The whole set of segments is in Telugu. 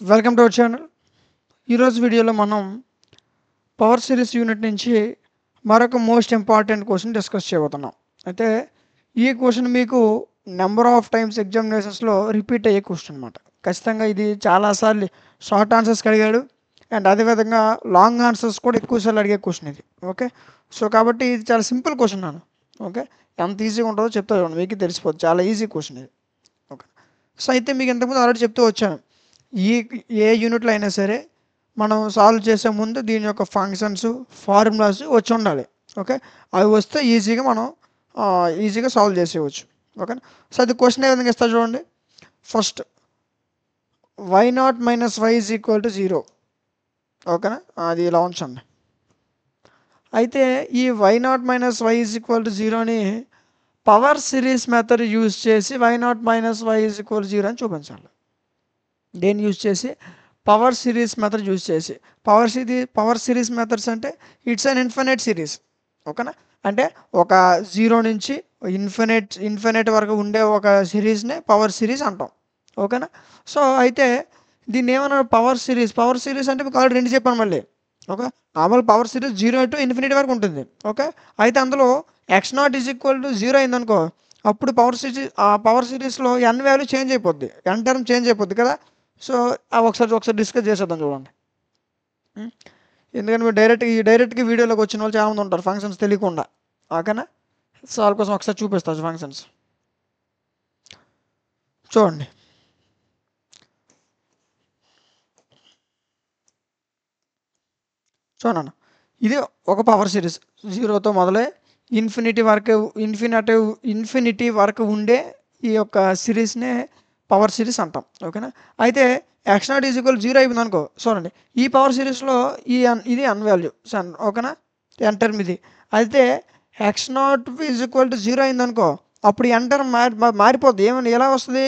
Welcome to our channel. ఈరోజు వీడియోలో మనం పవర్ సిరీస్ యూనిట్ నుంచి మరొక మోస్ట్ ఇంపార్టెంట్ క్వశ్చన్ డిస్కస్ చేయబోతున్నాం. అయితే ఈ క్వశ్చన్ మీకు నెంబర్ ఆఫ్ టైమ్స్ ఎగ్జామినేషన్స్లో రిపీట్ అయ్యే క్వశ్చన్ అనమాట. ఖచ్చితంగా ఇది చాలాసార్లు షార్ట్ ఆన్సర్స్కి అడిగాడు అండ్ అదేవిధంగా లాంగ్ ఆన్సర్స్ కూడా ఎక్కువసార్లు అడిగే క్వశ్చన్ ఇది. ఓకే, సో కాబట్టి ఇది చాలా సింపుల్ క్వశ్చన్ నాన్న. ఓకే, ఎంత ఈజీగా ఉంటుందో చెప్తా చూడండి, మీకు తెలిసిపోతుంది. చాలా ఈజీ క్వశ్చన్ ఇది. ఓకే, సో అయితే మీకు ఇంతకుముందు ఆల్రెడీ చెప్తూ వచ్చాను, ఈ ఏ యూనిట్లో అయినా సరే మనం సాల్వ్ చేసే ముందు దీని యొక్క ఫంక్షన్స్ ఫార్ములాస్ వచ్చి ఉండాలి. ఓకే, అవి వస్తే ఈజీగా మనం ఈజీగా సాల్వ్ చేసేయవచ్చు. ఓకేనా, సో అది క్వశ్చన్ ఏ విధంగా ఇస్తా చూడండి. First y0 minus y is equal to 0. ఓకేనా, అది ఇలా ఉంచండి. అయితే ఈ y0 minus y is equal to 0ని పవర్ సిరీస్ మెథడ్ యూజ్ చేసి y0 minus y is equal 0 అని చూపించాలి. దేన్ని యూజ్ చేసి? పవర్ సిరీస్ మెథడ్ యూజ్ చేసి. పవర్ సిరీస్ మెథడ్స్ అంటే ఇట్స్ అన్ ఇన్ఫినైట్ సిరీస్. ఓకేనా, అంటే ఒక 0 నుంచి ఇన్ఫినైట్ వరకు ఉండే ఒక సిరీస్నే పవర్ సిరీస్ అంటాం. ఓకేనా, సో అయితే దీన్ని ఏమన్నా పవర్ సిరీస్ అంటే మీకు ఆల్రెడీ 2 చెప్పాను మళ్ళీ. Okay, normal power series 0 to infinity వరకు ఉంటుంది. ఓకే, అయితే అందులో x0 ఈజ్ ఈక్వల్ టు 0 అయిందనుకో, అప్పుడు పవర్ సిరీస్లో ఎన్ వాల్యూ చేంజ్ అయిపోద్ది, ఎన్ టర్మ్ చేంజ్ అయిపోద్ది కదా. సో ఒకసారి డిస్కస్ చేసేద్దాం చూడండి. ఎందుకంటే మీరు డైరెక్ట్గా వీడియోలోకి వచ్చిన వాళ్ళు చాలామంది ఉంటారు ఫంక్షన్స్ తెలియకుండా. ఓకేనా, సో వాళ్ళ కోసం ఒకసారి చూపిస్తాను ఫంక్షన్స్ చూడండి. చూడండి, ఇది ఒక పవర్ సిరీస్ 0తో మొదలై ఇన్ఫినిటీ వరకు ఉండే ఈ యొక్క సిరీస్నే పవర్ సిరీస్ అంటాం. ఓకేనా, అయితే x0 ఈజ్ ఈక్వల్ 0 అయిపోయింది అనుకో, చూడండి ఈ పవర్ సిరీస్లో ఇది అన్ వాల్యూ. ఓకేనా, ఎంటర్ ఇది. అయితే x0 ఈజ్ ఈక్వల్ టు 0 అయిందనుకో, అప్పుడు ఎంటర్ మారిపోద్ది. ఏమని ఎలా వస్తుంది?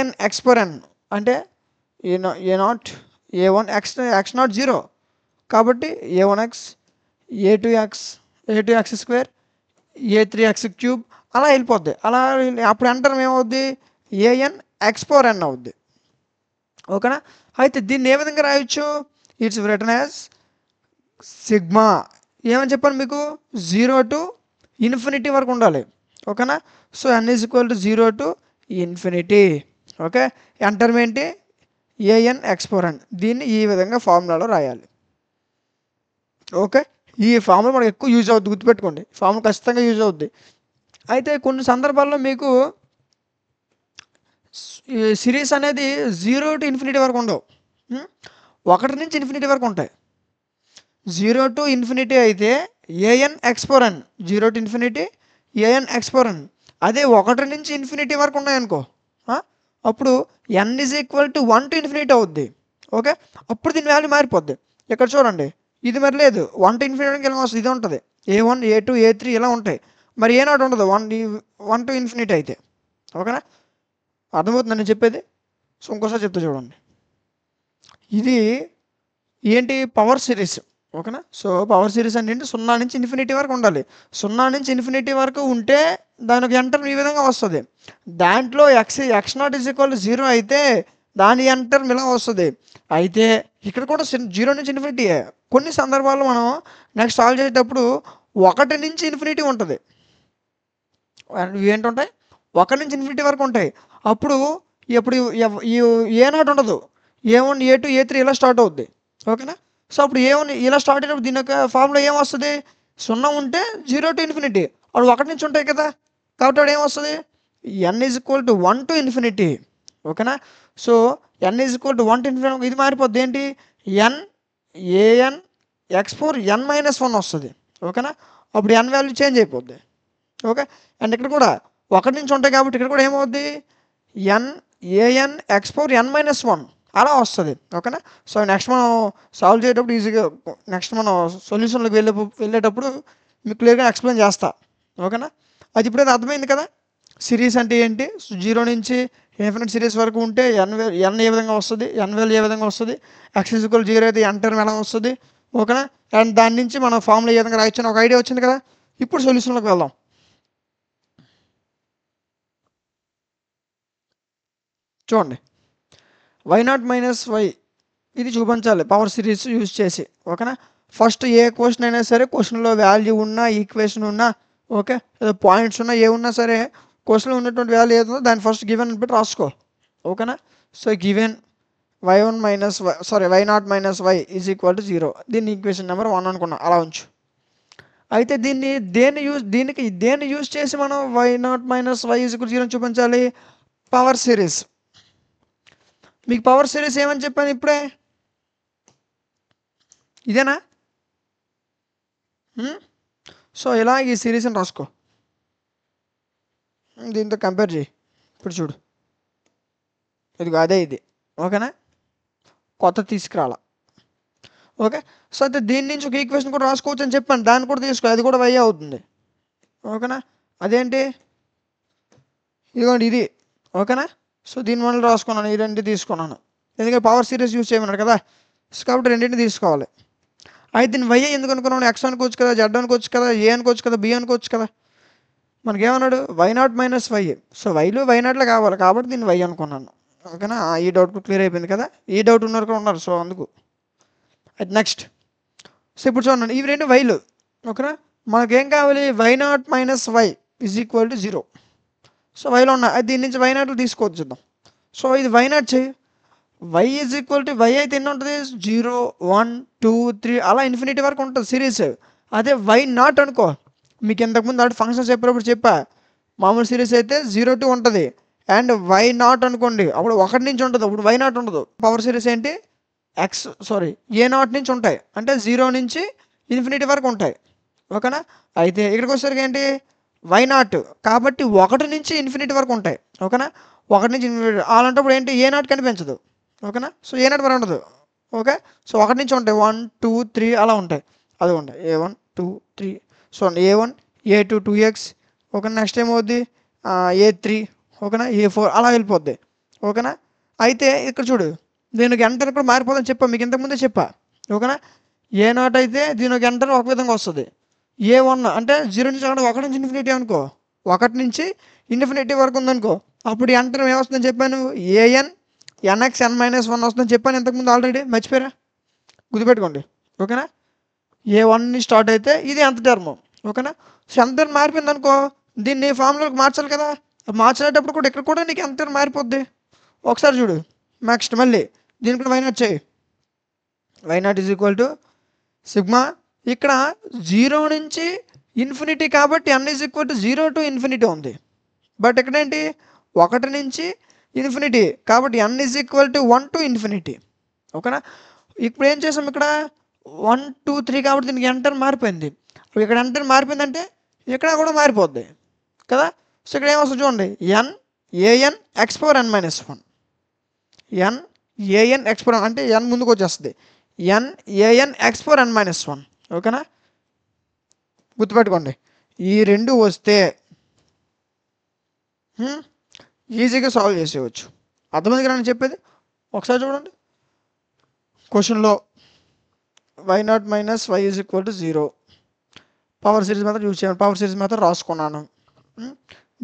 an x పర్ n అంటే a1 x0 0 కాబట్టి a1x a2x square a3x cube అలా వెళ్ళిపోద్ది. అలా అప్పుడు ఎంటర్ ఏమవుద్ది? an x పవర్ n అవుద్ది. ఓకేనా, అయితే దీన్ని ఏ విధంగా రాయొచ్చు? It's return as sigma. ఏమని చెప్పాను మీకు? 0 టు ఇన్ఫినిటీ వరకు ఉండాలి. ఓకేనా, so n is equal to 0 to infinity. Okay, enter ఏంటి? an x power n. దీన్ని ఈ విధంగా ఫార్ములాలో రాయాలి. ఓకే, ఈ ఫార్ములా మనకు ఎక్కువ యూజ్ అవుద్ది, గుర్తుపెట్టుకోండి. ఫార్ములా ఖచ్చితంగా యూజ్ అవుద్ది. అయితే కొన్ని సందర్భాల్లో మీకు ఈ సిరీస్ అనేది 0 టు ఇన్ఫినిటీ వరకు ఉండవు, 1 నుంచి ఇన్ఫినిటీ వరకు ఉంటాయి. 0 టు ఇన్ఫినిటీ అయితే an x power n, 0 to infinity an x power n. అదే 1 నుంచి ఇన్ఫినిటీ వరకు ఉన్నాయనుకో, అప్పుడు n is equal to 1 to infinity అవుద్ది. ఓకే, అప్పుడు దీని వాల్యూ మారిపోద్ది. ఇక్కడ చూడండి, ఇది మరి లేదు, 1 టు ఇన్ఫినిటీకి ఎలా వస్తుంది? ఇది ఉంటుంది a1 a2 a3 ఇలా ఉంటాయి. మరి a0 ఉండదు 1 టు ఇన్ఫినిటీ అయితే. ఓకేనా, అర్థమవుతుందని చెప్పేది. సో ఇంకోసారి చెప్తా చూడండి, ఇది ఏంటి? Power series. ఓకేనా, సో పవర్ సిరీస్ అంటే 0 నుంచి ఇన్ఫినిటీ వరకు ఉండాలి. 0 నుంచి ఇన్ఫినిటీ వరకు ఉంటే దానికి ఎంటర్ ఈ విధంగా వస్తుంది. దాంట్లో x0 ఈజ్ ఈక్వల్ టు 0 అయితే దాని ఎంటర్ ఇలా వస్తుంది. అయితే ఇక్కడ కూడా 0 నుంచి ఇన్ఫినిటీ. కొన్ని సందర్భాల్లో మనం నెక్స్ట్ సాల్వ్ చేసేటప్పుడు 1 నుంచి ఇన్ఫినిటీ ఉంటుంది. ఏంటుంటాయి? 1 నుంచి ఇన్ఫినిటీ వరకు ఉంటాయి. అప్పుడు a0 ఉండదు, a1 a2 a3 ఇలా స్టార్ట్ అవుద్ది. ఓకేనా, సో అప్పుడు a1 ఇలా స్టార్ట్ అయినప్పుడు దీని యొక్క ఫార్ములా ఏమొస్తుంది? 0 ఉంటే 0 టు ఇన్ఫినిటీ, అప్పుడు 1 నుంచి ఉంటాయి కదా, కాబట్టి అప్పుడు ఏమొస్తుంది? n is equal to 1 to infinity. ఓకేనా, so n is equal to 1 to infinity. ఇది మారిపోద్ది ఏంటి? an x power n minus 1 వస్తుంది. ఓకేనా, అప్పుడు n వాల్యూ చేంజ్ అయిపోద్ది. ఓకే, అండ్ ఇక్కడ కూడా 1 నుంచి ఉంటాయి కాబట్టి ఇక్కడ కూడా ఏమవుద్ది? an x power n minus 1 అలా వస్తుంది. ఓకేనా, సో నెక్స్ట్ మనం సాల్వ్ చేసేటప్పుడు ఈజీగా నెక్స్ట్ మనం సొల్యూషన్లోకి వెళ్ళేటప్పుడు మీకు క్లియర్గా ఎక్స్ప్లెయిన్ చేస్తా. ఓకేనా, అది ఇప్పుడైతే అర్థమైంది కదా సిరీస్ అంటే ఏంటి. 0 నుంచి ఇన్ఫినిట్ సిరీస్ వరకు ఉంటే n ఏ విధంగా వస్తుంది, n వాల్యూ ఏ విధంగా వస్తుంది, x ఈజ్ ఈక్వల్ 0 అయితే n టర్మ్ ఎలా వస్తుంది. ఓకేనా, అండ్ దాని నుంచి మనం ఫార్ములా ఏ విధంగా రాయొచ్చు ఒక ఐడియా వచ్చింది కదా. ఇప్పుడు సొల్యూషన్లోకి వెళ్దాం. చూడండి, వై నాట్ మైనస్ వై ఇది చూపించాలి పవర్ సిరీస్ యూజ్ చేసి. ఓకేనా, ఫస్ట్ ఏ క్వశ్చన్ అయినా సరే, క్వశ్చన్లో వాల్యూ ఉన్నా, ఈక్వేషన్ ఉన్నా, ఓకే, ఏదో పాయింట్స్ ఉన్నా, ఏ ఉన్నా సరే క్వశ్చన్లో ఉన్నటువంటి వాల్యూ ఏదో దాన్ని ఫస్ట్ గివెన్ అని పెట్టి రాసుకో. ఓకేనా, so given y1 minus y not minus y is equal to 0. దీన్ని ఈక్వేషన్ నెంబర్ 1 అనుకున్నాం, అలా ఉంచు. అయితే దేన్ని యూజ్ చేసి మనం y not minus y is equal 0 చూపించాలి? Power series. మీకు పవర్ సిరీస్ ఏమని చెప్పాను ఇప్పుడే? ఇదేనా? సో ఇలా ఈ సిరీస్ని రాసుకో, దీంతో కంపేర్ చేయి. ఇప్పుడు చూడు, ఇదిగో అదే ఇది. ఓకేనా, కొత్త తీసుకురాల. ఓకే, సో అయితే దీని నుంచి ఒక ఈక్వేషన్ కూడా రాసుకోవచ్చు అని చెప్పాను, దాన్ని కూడా తీసుకో, అది కూడా వై అవుతుంది. ఓకేనా, అదేంటి? ఇదిగోండి ఇది. ఓకేనా, సో దీని వల్ల రాసుకున్నాను, ఈ రెండు తీసుకున్నాను, ఎందుకంటే పవర్ సిరీస్ యూజ్ చేయమన్నాడు కదా, కాబట్టి రెండింటిని తీసుకోవాలి. అయితే దీన్ని వై ఎందుకు అనుకున్నాను? ఎక్స్ అనుకోవచ్చు కదా, జెడ్ అనుకోవచ్చు కదా, ఏ అనుకోవచ్చు కదా, బి అనుకోవచ్చు కదా. మనకేమన్నాడు? Y not minus y. So వైలు వై నాట్లో కావాలి కాబట్టి దీన్ని వై అనుకున్నాను. ఓకేనా, ఈ డౌట్ క్లియర్ అయిపోయింది కదా. ఈ డౌట్ ఉన్నారు కూడా ఉన్నారు, సో అందుకు. అయితే నెక్స్ట్, సో ఇప్పుడు చూడండి, ఇవి రెండు వైలు. ఓకేనా, మనకేం కావాలి? Y not minus y is equal to 0. So వైలో ఉన్నాయి, అది దీని నుంచి వై నాట్లు తీసుకోవచ్చు చూద్దాం. సో ఇది వై నాట్ చేయి, y is equal to y అయితే ఎన్ని ఉంటుంది? 0, 1, 2, 3 అలా ఇన్ఫినిటీ వరకు ఉంటుంది సిరీస్. అదే వై నాట్ అనుకో, మీకు ఇంతకుముందు అటు ఫంక్షన్స్ చెప్పినప్పుడు చెప్పా, మామూలు సిరీస్ అయితే 0 to ఉంటుంది, అండ్ వై నాట్ అనుకోండి అప్పుడు 1 నుంచి ఉంటుంది, అప్పుడు వై నాట్ ఉండదు. పవర్ సిరీస్ ఏంటి? ఏ నాట్ నుంచి ఉంటాయి, అంటే 0 నుంచి ఇన్ఫినిటీ వరకు ఉంటాయి. ఓకేనా, అయితే ఇక్కడికి వచ్చేసరికి ఏంటి? వై నాట్ కాబట్టి 1 నుంచి ఇన్ఫినిటీ వరకు ఉంటాయి. ఓకేనా, 1 నుంచి ఇన్ఫినిటీ అలాంటప్పుడు ఏంటి? ఏ నాట్ కనిపించదు. ఓకేనా, సో ఏ నాట్ వరకు ఉండదు. ఓకే, సో 1 నుంచి ఉంటాయి, 1, 2, 3 అలా ఉంటాయి, అది ఉంటాయి A1, 2, 3. So A1, A2, 2x. Okay, next ఏమవుద్ది? A3. ఓకేనా, A4 అలా వెళ్ళిపోద్ది. ఓకేనా, అయితే ఇక్కడ చూడు, దీనికి ఎంటర్ కూడా మారిపోదని చెప్పా, మీకు ఇంతకుముందే చెప్పా. ఓకేనా, ఏ నాట్ అయితే దీనికి ఎంటర్ ఒక విధంగా వస్తుంది, A1 అంటే 0 నుంచి 1 నుంచి ఇన్ఫినిటీ అనుకో, 1 నుంచి ఇన్ఫినిటీ వరకు ఉందనుకో, అప్పుడు ఎంటర్ ఏమొస్తుందని చెప్పాను? AN NX N-1 వస్తుందని చెప్పాను ఇంతకుముందు ఆల్రెడీ, మర్చిపోయారా? గుర్తుపెట్టుకోండి. ఓకేనా, A1 నుంచి స్టార్ట్ అయితే ఇది ఎంత టర్మ్. ఓకేనా, సో ఎంత టర్మ్ మారిపోయింది అనుకో, దీన్ని ఫార్ములాకి మార్చాలి కదా, మార్చేటప్పుడు కూడా ఇక్కడ కూడా నీకు ఎంత టర్మ్ మారిపోద్ది. ఒకసారి చూడు, నెక్స్ట్ మళ్ళీ దీనికి కూడా వై నాట్ చేయి. Y not is equal to sigma, ఇక్కడ 0 నుంచి ఇన్ఫినిటీ కాబట్టి n is equal to 0 to infinity ఉంది, బట్ ఇక్కడేంటి? 1 నుంచి ఇన్ఫినిటీ కాబట్టి n is equal to 1 to infinity. ఓకేనా, ఇప్పుడు ఏం చేసాం? ఇక్కడ 1, 2, 3 కాబట్టి దీనికి ఎంటర్ మారిపోయింది. ఇక్కడ ఎంటర్ మారిపోయిందంటే ఇక్కడ కూడా మారిపోద్ది కదా. సో ఇక్కడ ఏమొస్తుంది చూడండి, AN X⁴n-1. AN X⁴n అంటే n ముందుకు వచ్చేస్తుంది, AN X⁴n-1. ఓకేనా, గుర్తుపెట్టుకోండి, ఈ రెండు వస్తే ఈజీగా సాల్వ్ చేసేయచ్చు. అర్థమైంది కదా నేను చెప్పేది? ఒకసారి చూడండి, క్వశ్చన్లో y not minus y is equal to 0 power series మాత్రం యూజ్ చేయాలి, పవర్ సిరీస్ మాత్రం రాసుకున్నాను.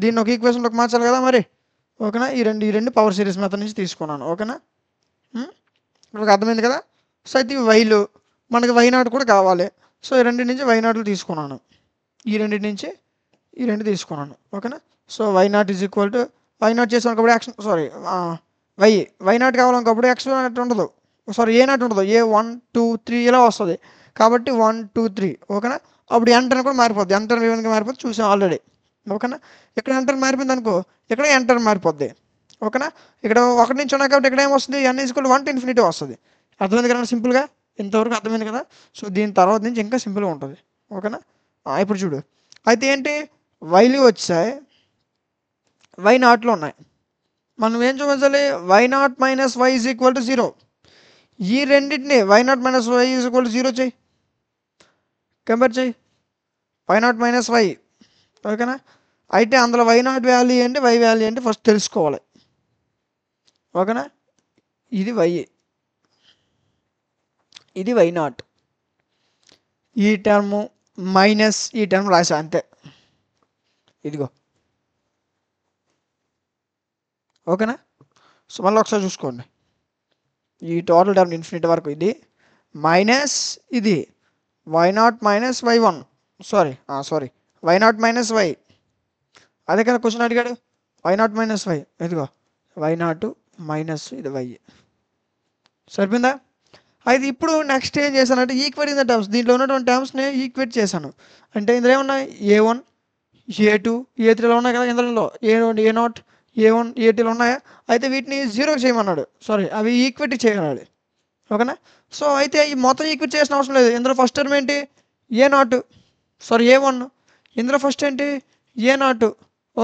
దీన్ని ఒక ఈక్వేషన్లోకి మార్చాలి కదా మరి. ఓకేనా, ఈ రెండు పవర్ సిరీస్ మాత్రం నుంచి తీసుకున్నాను. ఓకేనా, ఇప్పుడు అర్థమైంది కదా. సో అయితే ఇవి వైలు, మనకి వై నాట్ కూడా కావాలి, సో ఈ రెండింటి నుంచి వై నాట్లు తీసుకున్నాను, ఈ రెండింటి నుంచి ఈ రెండు తీసుకున్నాను. ఓకేనా, so y not is equal to y naught చేసామనుకప్పుడు ఎక్స్ వై నాట్ కావాలనుకప్పుడు ఎక్స్ నాట్ ఉండదు, ఏ నాట్ ఉండదు, A1, 2, 3 ఇలా వస్తుంది కాబట్టి 1, 2, 3. ఓకేనా, అప్పుడు ఎంటర్ కూడా మారిపోద్ది, ఎంటర్ వివరంగా మారిపోద్ది, చూసాం ఆల్రెడీ. ఓకేనా, ఇక్కడ ఎంటర్ మారిపోయింది అనుకో, ఇక్కడ ఎంటర్ మారిపోద్ది. ఓకేనా, ఇక్కడ 1 నుంచి ఉన్నాయి కాబట్టి ఇక్కడ ఏమొస్తుంది? n is equal to 1 to infinity వస్తుంది. అర్థమైంది కదా సింపుల్గా? ఇంతవరకు అర్థమైంది కదా. సో దీని తర్వాత నుంచి ఇంకా సింపుల్గా ఉంటుంది. ఓకేనా, ఇప్పుడు చూడు, అయితే ఏంటి? వైలు వచ్చాయి, వై నాట్లో ఉన్నాయి, మనం ఏం చూపించాలి? Y not minus y is equal to 0. ఈ రెండింటిని y not minus y is equal to 0 చేయి, కంపేర్ చేయి, వై నాట్ మైనస్ వై. ఓకేనా, అయితే అందులో వై నాట్ వాల్యూ ఏంటి, వై వాల్యూ ఏంటి ఫస్ట్ తెలుసుకోవాలి. ఓకేనా, ఇది వై, ఇది వై నాట్, ఈ టర్ము మైనస్ ఈ టర్మ్ రాసా అంతే, ఇదిగో. ఓకేనా, సో మళ్ళీ ఒకసారి చూసుకోండి, ఈ టోటల్ టర్మ్ ఇన్ఫినిటీ వరకు ఇది మైనస్ ఇది y0 minus y1 sorry y0 minus y. అదే కదా క్వశ్చన్ అడిగాడు, y0 మైనస్ y. ఇదిగో y0 మైనస్ ఇది y. సరిపోయిందా? అయితే ఇప్పుడు నెక్స్ట్ ఏం చేశానంటే ఈక్వేట్ ఇన్ ద టర్మ్స్, దీంట్లో ఉన్నటువంటి టర్మ్స్ని ఈక్వేట్ చేశాను. అంటే ఇందులో ఏమున్నాయి, A1 A2 A3లో ఉన్నాయి కదా, ఇందులో A1 A0 A1 A2లో ఉన్నాయా? అయితే వీటిని జీరో చేయమన్నాడు, అవి ఈక్వేట్ చేయాలి. ఓకేనా? సో అయితే ఈ మొత్తం ఈక్వేట్ చేసిన అవసరం లేదు. ఇందులో ఫస్ట్ టర్మ్ ఏంటి, A1, ఇందులో ఫస్ట్ ఏంటి A0.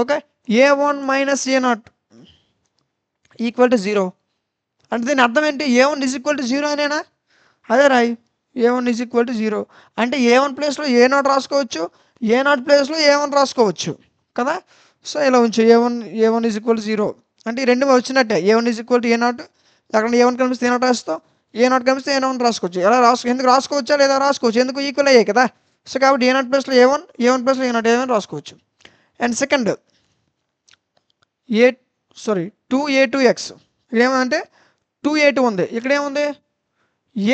Okay, A1 minus A0 equal to 0. అంటే దీని అర్థం ఏంటి, A1 ఈజ్ ఈక్వల్ టు 0 అనేనా? అదే రాయి, A1 ఈజ్ ఈక్వల్ టు 0 అంటే A1 ప్లేస్లో A0 రాసుకోవచ్చు, A0 ప్లేస్లో A1 రాసుకోవచ్చు కదా. సో ఇలా ఉంచు, A1 ఈజ్ ఈక్వల్ టు 0 అంటే ఈ రెండు వచ్చినట్టే. A1 is equal to A0, అక్కడ A1 కనిపిస్తే A0 రాస్తావు, A0 కనిపిస్తే A1 రాసుకోవచ్చు. ఎలా ఎందుకు రాసుకోవచ్చా లేదా రాసుకోవచ్చు, ఎందుకు ఈక్వల్ అయ్యాయి కదా. సో కాబట్టి A0 ప్లేస్లో A1 ప్లేస్లో A0 రాసుకోవచ్చు. అండ్ సెకండ్ 2A2x, ఇక్కడ ఏమంటే 2A2 ఉంది, ఇక్కడ ఏముంది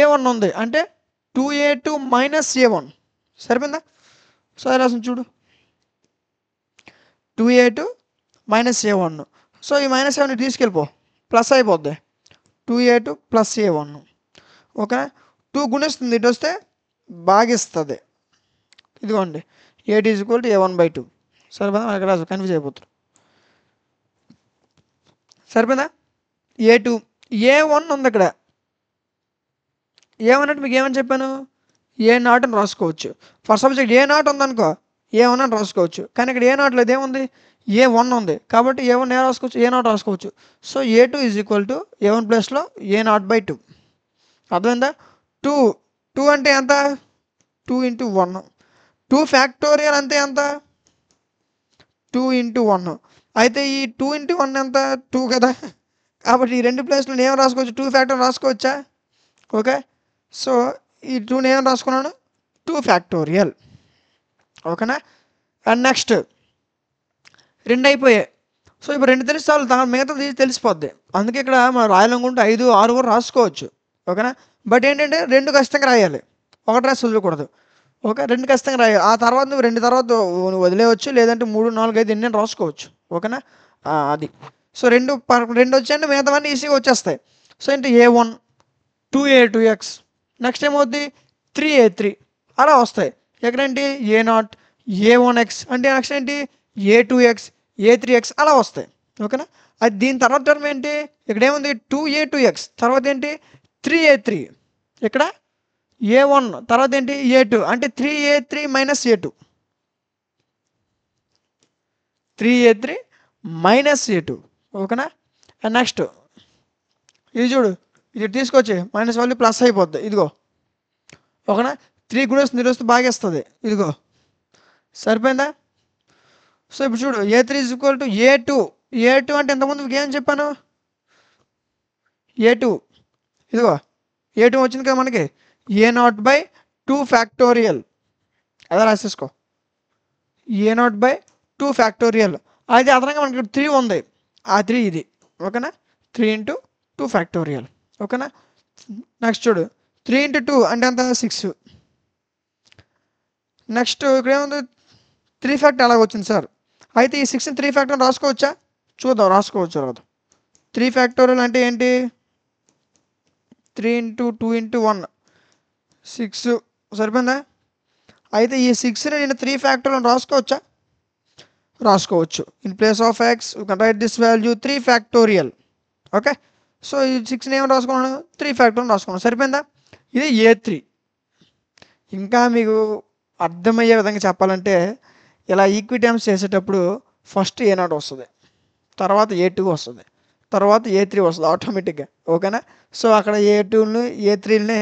A1 ఉంది, అంటే 2A2 మైనస్ A1. సరిపోయిందా? సో రాసిన చూడు, 2A2 మైనస్ A1. సో ఈ మైనస్ A1 తీసుకెళ్ళిపో, ప్లస్ అయిపోద్ది, 2A2 ప్లస్ A1. ఓకే, 2 గుణిస్తుంది, ఇటు వస్తే భాగిస్తుంది. ఇదిగోండి A2 is equal to A1/2. సరిపోయిందా? ఇక్కడ రాసు, కన్ఫ్యూజ్ అయిపోతారు. సరిపోయిందా? A2 A1 ఉంది, ఇక్కడ A1 అంటే మీకు ఏమని చెప్పాను, A0 అని రాసుకోవచ్చు. ఫర్ సబ్జెక్ట్ A0 ఉందనుకో A1 అని రాసుకోవచ్చు, కానీ ఇక్కడ A0 లేదు, ఏముంది A1 ఉంది, కాబట్టి A1 ఏ రాసుకోవచ్చు, A0 రాసుకోవచ్చు. So A2 is equal to A1 ప్లస్లో A0/2. అర్థమైందా? 2 అంటే ఎంత, 2 × 1. 2 ఫ్యాక్టోరియల్ అంటే ఎంత, 2 × 1. అయితే ఈ 2 × 1 ఎంత, 2 కదా. కాబట్టి ఈ రెండు ప్లేస్లో ఏం రాసుకోవచ్చు, 2 ఫ్యాక్టర్ రాసుకోవచ్చా? ఓకే, సో ఈ 2ని ఏం రాసుకున్నాను, 2 ఫ్యాక్టోరియల్. ఓకేనా? అండ్ నెక్స్ట్ 2 అయిపోయాయి. సో ఇప్పుడు 2 తెలిసి చాలు, దాని మిగతాది తెలిసిపోద్ది. అందుకే ఇక్కడ మనం రాయాలనుకుంటే 5, 6 కూడా రాసుకోవచ్చు. ఓకేనా? బట్ ఏంటంటే 2 ఖచ్చితంగా రాయాలి, 1 రాసి వదిలేకూడదు. ఓకే, 2 ఖచ్చితంగా రాయాలి. ఆ తర్వాత నువ్వు 2 తర్వాత నువ్వు వదిలేయచ్చు, లేదంటే 3, 4, 5 ఎన్ని రాసుకోవచ్చు. ఓకేనా? అది. సో 2 వచ్చాయంటే మిగతావన్నీ ఈజీగా వచ్చేస్తాయి. సో ఏంటి A1 2A2x, నెక్స్ట్ ఏమవుద్ది 3A3, అలా వస్తాయి. ఎక్కడేంటి A0 A1x, అంటే నెక్స్ట్ ఏంటి A2x A3x, అలా వస్తాయి. ఓకేనా? అది దీని తర్వాత టర్మ్ ఏంటి, ఇక్కడ ఏముంది 2A2x, తర్వాత ఏంటి 3A3, ఇక్కడ A1, తర్వాత ఏంటి A2, అంటే 3A3 minus A2, 3A3 minus A2. ఓకేనా? అండ్ నెక్స్ట్ ఇది చూడు, ఇది తీసుకొచ్చి మైనస్ వాల్యూ ప్లస్ అయిపోద్ది, ఇదిగో. ఓకేనా? 3 గుణిస్తుంది, ఇది వస్తే భాగిస్తుంది, ఇదిగో. సరిపోయిందా? సో ఇప్పుడు చూడు A3 is equal to A2 అంటే ఇంతకుముందు ఏం చెప్పాను, A2, ఇదిగో A2 వచ్చింది కదా మనకి, A0/2 ఫ్యాక్టోరియల్, అదే రాసేసుకో, A0/2 ఫ్యాక్టోరియల్. అయితే అదనంగా మనకి 3 ఉంది, ఆ 3 ఇది. ఓకేనా? 3 × 2 ఫ్యాక్టోరియల్. ఓకేనా? నెక్స్ట్ చూడు 3 × 2 అంటే ఎంత, 6. నెక్స్ట్ ఇక్కడ ఏముంది 3 ఫ్యాక్టర్ అలాగ వచ్చింది సార్. అయితే ఈ 6ని 3 ఫ్యాక్టర్ రాసుకోవచ్చా, చూద్దాం, రాసుకోవచ్చు రాదు. 3 ఫ్యాక్టోరియల్ అంటే ఏంటి, 3 × 2 × 1 6. సరిపోయిందా? అయితే ఈ 6ని నేను 3 ఫ్యాక్టోరియల్ రాసుకోవచ్చా, రాసుకోవచ్చు. In place of X you can write this value 3 factorial. Okay, so ఈ 6ని ఏమైనా రాసుకున్నాను, 3 ఫ్యాక్టోరియల్ రాసుకున్నాను. సరిపోయిందా? ఇది A3. ఇంకా మీకు అర్థమయ్యే విధంగా చెప్పాలంటే ఇలా ఈక్విటమ్స్ చేసేటప్పుడు ఫస్ట్ A0 వస్తుంది, తర్వాత A2 వస్తుంది, తర్వాత A3 వస్తుంది ఆటోమేటిక్గా. ఓకేనా? సో అక్కడ A2ని A3ని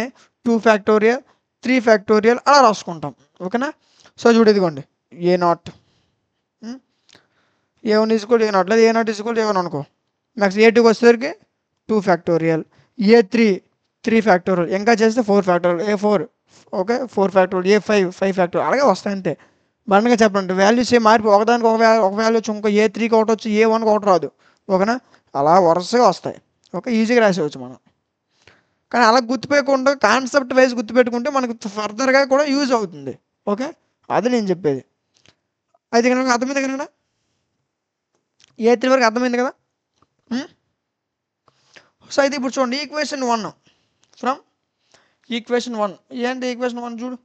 2 ఫ్యాక్టోరియల్ 3 ఫ్యాక్టోరియల్ అలా రాసుకుంటాం. ఓకేనా? సో చూడు ఇదిగోండి A0 A1 is equal A0, లేదు A0 ఈజ్ ఈక్వల్ A1 అనుకో. నెక్స్ట్ A2కి వచ్చేసరికి 2 ఫ్యాక్టోరియల్, A3 3 ఫ్యాక్టోరియల్, ఇంకా చేస్తే 4 factorial, A4 okay 4 factorial, A5 5 factorial, అలాగే వస్తాయి అంతే. బండగా చెప్పండి వాల్యూస్ ఏ మార్పు, ఒకదానికి ఒక వాల్యూ వచ్చి ఇంకో A3కి ఒకటి వచ్చి A1కి ఒకటి రాదు. ఓకేనా? అలా వరుసగా వస్తాయి. ఓకే, ఈజీగా రాసేవచ్చు మనం. కానీ అలా గుర్తుపెట్టుకుంటే కాన్సెప్ట్ వైజ్ గుర్తుపెట్టుకుంటే మనకు ఫర్దర్గా కూడా యూజ్ అవుతుంది. ఓకే, అది నేను చెప్పేది. అయితే కనుక అర్థమైంది కనుక A3 వరకు అర్థమైంది కదా. సో అయితే ఇప్పుడు చూడండి ఈక్వేషన్ 1 ఫ్రమ్ ఈక్వేషన్ 1 ఏంటి ఈక్వేషన్ 1 చూడు,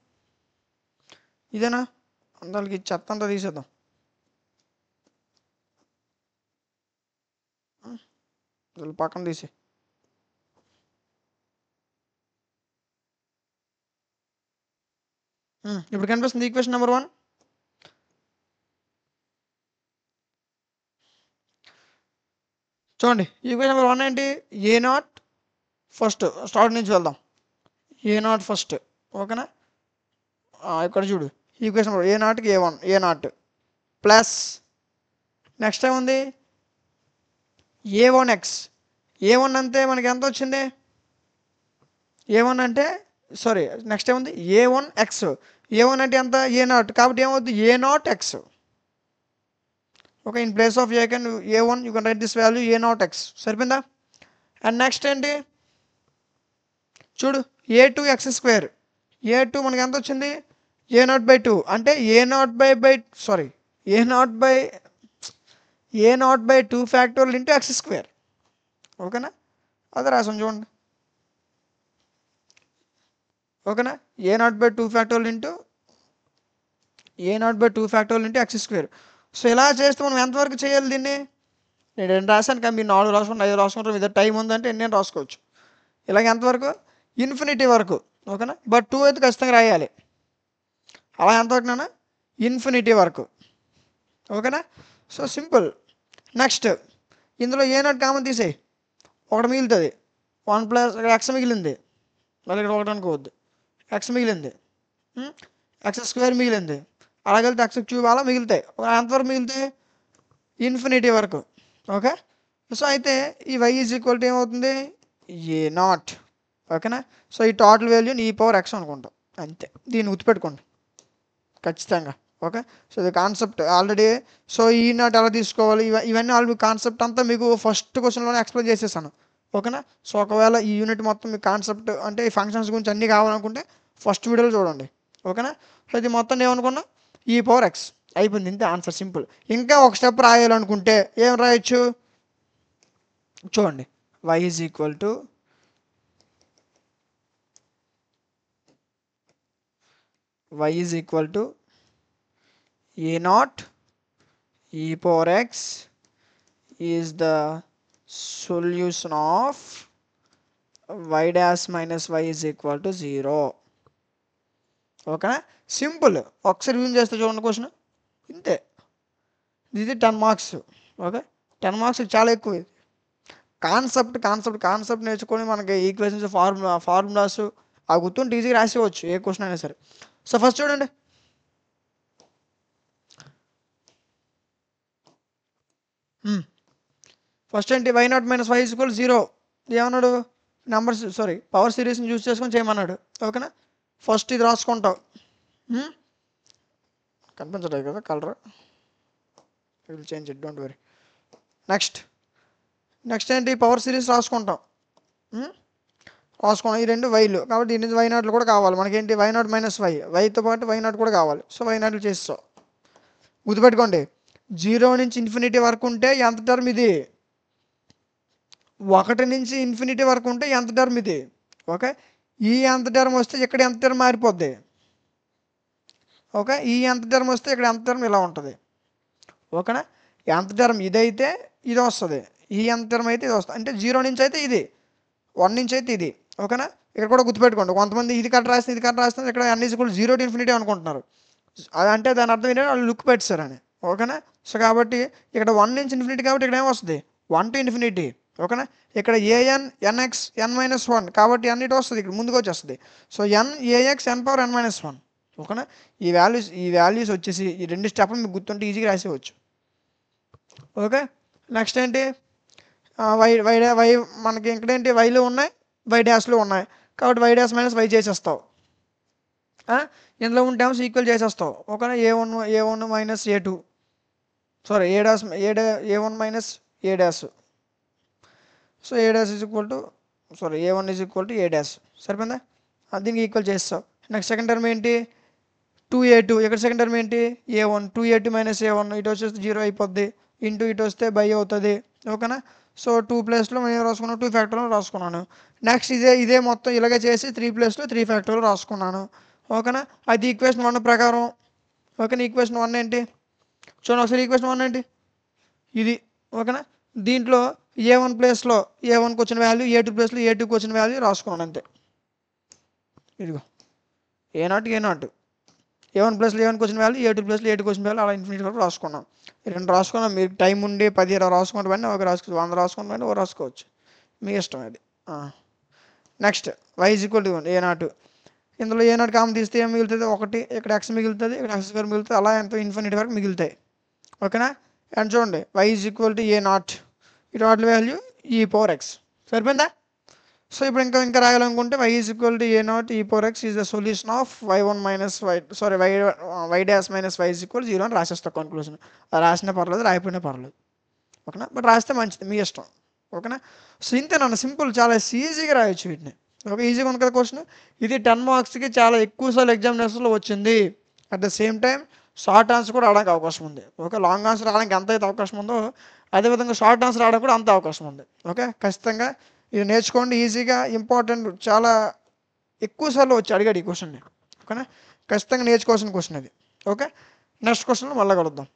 ఇదేనా? దానికి చెత్త అంతా తీసేద్దాం. పక్కన తీసి ఇప్పుడు కనిపిస్తుంది ఈక్వేషన్ నెంబర్ 1. చూడండి ఈక్వేషన్ నెంబర్ 1 ఏంటి? A0 ఫస్ట్ స్టార్ట్ నుంచి వెళ్దాం. A0 ఫస్ట్, ఓకేనా? ఇక్కడ చూడు ఈక్వేషన్ నెంబర్ A0కి A0 ప్లస్ నెక్స్ట్ ఏముంది A1x. A1 అంటే మనకి ఎంత వచ్చింది? A1 అంటే సారీ నెక్స్ట్ ఏముంది A1x. A1 అంటే ఎంత? A0, కాబట్టి ఏమవుతుంది A0x. Okay, in place of A1 you can write this value A0x. సరిపోయిందా? అండ్ నెక్స్ట్ ఏంటి చూడు A2x². A2 మనకి ఎంత వచ్చింది? A0/2 అంటే A0/2 ఫ్యాక్టోరియల్ ఇంటూ x². ఓకేనా? అదే రాసాం చూడండి. ఓకేనా? A0/2 factorial into x². So ఇలా చేస్తే మనం ఎంతవరకు చేయాలి దీన్ని? నేను 2 రాశాను కానీ మీరు 4 రాసుకుంటారు, 5 రాసుకుంటారు, మీద టైం ఉందంటే ఎన్ని రాసుకోవచ్చు. ఇలాగ ఎంతవరకు? ఇన్ఫినిటీ వరకు. ఓకేనా? బట్ 2 అయితే ఖచ్చితంగా రాయాలి. అలా ఎంతవరకునా? ఇన్ఫినిటీ వరకు. ఓకేనా? So simple. నెక్స్ట్ ఇందులో A0 కామన్ తీసేయి, ఒకటి మిగులుతుంది. 1 ప్లస్ x మిగిలింది, మళ్ళీ ఇక్కడ ఒకటి అనుకోవద్దు, x మిగిలింది, x² మిగిలింది, అలాగెళ్తే x³ అలా మిగులుతాయి. ఎంతవరకు మిగులుతాయి? ఇన్ఫినిటీ వరకు. ఓకే, సో అయితే ఈ y = ఏమవుతుంది? A0. ఓకేనా? సో ఈ టోటల్ వాల్యూని e⁻x అనుకుంటాం, అంతే. దీన్ని గుర్తుపెట్టుకోండి ఖచ్చితంగా. ఓకే, సో ఇది కాన్సెప్ట్ ఆల్రెడీ. సో E0 ఎలా తీసుకోవాలి ఇవన్నీ ఆల్రెడీ కాన్సెప్ట్ అంతా మీకు ఫస్ట్ క్వశ్చన్లోనే ఎక్స్ప్లెయిన్ చేసేసాను. ఓకేనా? సో ఒకవేళ ఈ యూనిట్ మొత్తం మీకు కాన్సెప్ట్ అంటే ఈ ఫంక్షన్స్ గురించి అన్నీ కావాలనుకుంటే ఫస్ట్ వీడియోలో చూడండి. ఓకేనా? సో ఇది మొత్తం ఏమనుకున్నా e⁻x అయిపోయింది, ఇంతే ఆన్సర్, సింపుల్. ఇంకా ఒక స్టెప్ రాయాలనుకుంటే ఏం రాయొచ్చు చూడండి. y = A0 e⁻x is the solution of y dash minus y is equal to 0. ఓకేనా? సింపుల్. ఒకసారి రివ్యూ చేస్తే చూడండి క్వశ్చన్, ఇంతే. ఇది 10 మార్క్స్. ఓకే, 10 మార్క్స్ చాలా ఎక్కువ. ఇది కాన్సెప్ట్ నేర్చుకొని మనకి ఈక్వేషన్స్ ఫార్ములాస్ ఆ గుర్తుంటే ఈజీగా రాసేవచ్చు ఏ క్వశ్చన్ అయినా సరే. సో ఫస్ట్ చూడండి, ఫస్ట్ ఏంటి? y0 - y = 0. ఏమన్నాడు? నెంబర్స్ పవర్ సిరీస్ని యూజ్ చేసుకొని చేయమన్నాడు. ఓకేనా? ఫస్ట్ ఇది రాసుకుంటావు, కనిపించలేదు కదా colour, change it, don't worry. Next ఏంటి? పవర్ సిరీస్ రాసుకుంటాం. ఈ 2 వైలు, కాబట్టి దీని y0 కూడా కావాలి మనకేంటి? y0 - y, వైతో పాటు y0 కూడా కావాలి. సో y0 చేస్తావు. గుర్తుపెట్టుకోండి, 0 నుంచి ఇన్ఫినిటీ వరకు ఉంటే ఎంత టర్మ్ ఇది? 1 నుంచి ఇన్ఫినిటీ వరకు ఉంటే ఎంత టర్మ్ ఇది? ఓకే, ఈ ఎంత టర్మ్ వస్తే ఇక్కడ ఎంత టర్మ్ మారిపోద్ది. ఓకే, ఈ ఎంత టర్మ్ వస్తే ఇక్కడ ఎంత టర్మ్ ఇలా ఉంటుంది. ఓకేనా? ఎంత టర్మ్ ఇదైతే ఇది వస్తుంది, ఈ ఎంత టర్మ్ అయితే ఇది వస్తుంది. అంటే 0 నుంచి అయితే ఇది, 1 నుంచి అయితే ఇది. ఓకేనా? ఇక్కడ కూడా గుర్తుపెట్టుకోండి, కొంతమంది ఇది కట్ రాస్తుంది ఇక్కడ n = 0 to ∞ అనుకుంటున్నారు. అంటే దాని అర్థం ఏంటంటే వాళ్ళు లుక్ పెట్టారని. ఓకేనా? సో కాబట్టి ఇక్కడ 1 నుంచి ఇన్ఫినిటీ కాబట్టి ఇక్కడ ఏమొస్తుంది? 1 to ∞. ఓకేనా? ఇక్కడ an nx n-1 కాబట్టి అన్నిటి వస్తుంది, ఇక్కడ ముందుకు వచ్చేస్తుంది. So nax n⁻n-1. ఓకేనా? ఈ వాల్యూస్ వచ్చేసి ఈ 2 స్టెప్లు మీకు గుర్తుంటే ఈజీగా రాసేవచ్చు. ఓకే, నెక్స్ట్ ఏంటి? వై మనకి ఇక్కడేంటి? వైలో ఉన్నాయి, వై డాష్లో ఉన్నాయి, కాబట్టి y dash - y చేసేస్తావు. ఇందులో ఉంటేమో ఈక్వల్ చేసేస్తావు. ఓకేనా? A1 - A2 A1 - A'. So A' = sorry A1 is equal to A dash. సరిపోయిందా? దీనికి ఈక్వల్ చేస్తావు. నెక్స్ట్ సెకండ్ టర్మ్ ఏంటి? 2A2. ఇక్కడ సెకండ్ టర్మ్ ఏంటి? A1. 2A2 మైనస్ A1 ఇటు వచ్చేస్తే 0 అయిపోద్ది. ఇంటూ ఇటు వస్తే బై అవుతుంది. ఓకేనా? సో 2 ప్లేస్లో నేను రాసుకున్నాను, 2 ఫ్యాక్టర్లో రాసుకున్నాను. నెక్స్ట్ ఇదే మొత్తం ఇలాగే చేసి 3 ప్లేస్లో 3 ఫ్యాక్టర్లో రాసుకున్నాను. ఓకేనా? అది ఈక్వేషన్ 1 ప్రకారం. ఓకేనా? ఈక్వేషన్ 1 ఏంటి చూడండి ఒకసారి. ఈక్వేషన్ 1 ఏంటి? ఇది. ఓకేనా? దీంట్లో A1 ప్లేస్లో A1కి వచ్చిన వాల్యూ, A2 ప్లేస్లో A2కి వచ్చిన వాల్యూ రాసుకున్నాను అంతే. ఇదిగో A0 A1 ప్లేస్లో A1కి వచ్చిన వాల్యూ, A2 ప్లేస్లో A2కి వచ్చిన వాల్యూ అలా ఇన్ఫినిటీ వరకు రాసుకున్నాం. 2 రాసుకున్నాం. మీరు టైం ఉండి 10, 20 రాసుకుంటే వెంటనే ఒక రాసుకోవచ్చు, 100 రాసుకుంటే ఒక రాసుకోవచ్చు, మీ ఇష్టం అది. Next y is equal to A0. ఇందులో A0 కామన్ తీస్తే ఏం మిగులుతుంది? 1. ఇక్కడ x మిగులుతుంది, ఇక్కడ x² మిగులుతుంది, అలా ఎంతో ఇన్ఫినిటీ వరకు మిగులుతాయి. ఓకేనా? అండ్ చూడండి y is equal to A0. ఇటు వాటి వాల్యూ e⁴x. సరిపోయిందా? సో ఇప్పుడు ఇంకా రాయాలనుకుంటే y is equal to A0 e⁴x is the solution of y1 minus y dash minus y is equal 0 అని రాసేస్తా కన్క్లూజన్. రాసినా పర్లేదు, రాయిపోయినా పర్లేదు. ఓకేనా? బట్ రాస్తే మంచిది, మీ ఇష్టం. ఓకేనా? సో ఇంతేనన్న, సింపుల్, చాలా ఈజీగా రాయొచ్చు వీటిని. ఓకే, ఈజీగా ఉంది కదా క్వశ్చన్. ఇది 10 మార్క్స్కి చాలా ఎక్కువసార్లు ఎగ్జామినేషన్లో వచ్చింది. At the same time short answer కూడా రావడానికి అవకాశం ఉంది. ఓకే, లాంగ్ ఆన్సర్ రావడానికి ఎంత అయితే అవకాశం ఉందో అదేవిధంగా షార్ట్ ఆన్సర్ రావడానికి కూడా అంత అవకాశం ఉంది. ఓకే, ఖచ్చితంగా ఇది నేర్చుకోండి. ఈజీగా ఇంపార్టెంట్, చాలా ఎక్కువసార్లు వచ్చి అడిగాడు ఈ క్వశ్చన్ని. ఓకేనా? ఖచ్చితంగా నేర్చుకోవాల్సిన క్వశ్చన్ అది. ఓకే, నెక్స్ట్ క్వశ్చన్లో మళ్ళీ కలుద్దాం.